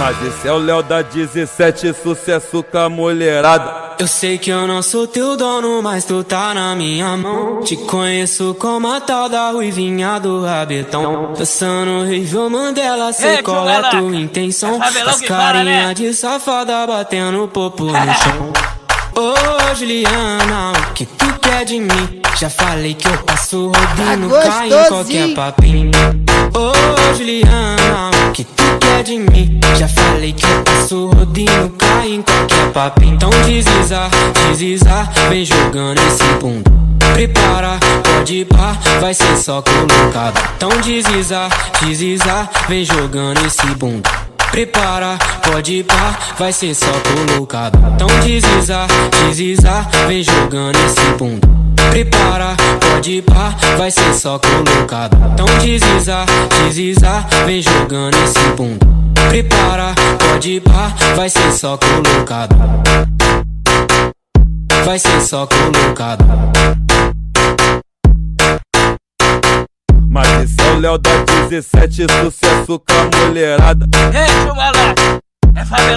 Mas esse é o Léo da 17, sucesso com a mulherada. Eu sei que eu não sou teu dono, mas tu tá na minha mão. Te conheço como a tal da ruivinha do rabetão. Dançando Rival Mandela, sei qual é tua intenção. As carinha de safada batendo popo no chão. Ô Juliana, o que tu quer de mim? Já falei que eu passo rodinho, cai em qualquer papinho. Ô Juliana, o que tu quer de mim? Já falei que eu passo rodinho, cai em qualquer papinho. Então desliza, desliza, vem jogando esse bunda. Prepara, pode ir pá, vai ser só colocado. Então desliza, desliza, vem jogando esse bunda. Prepara, pode ir pá, vai ser só colocado. Então desliza, desliza, vem jogando esse bunda. Prepara, pode ir pá, vai ser só colocado. Então desliza, desliza, vem jogando esse bunda. Prepara, pode ir pá, vai ser só colocado. Vai ser só colocado. Mas esse é o Léo da 17, sucesso com a mulherada. Ei, chumalá, é favela.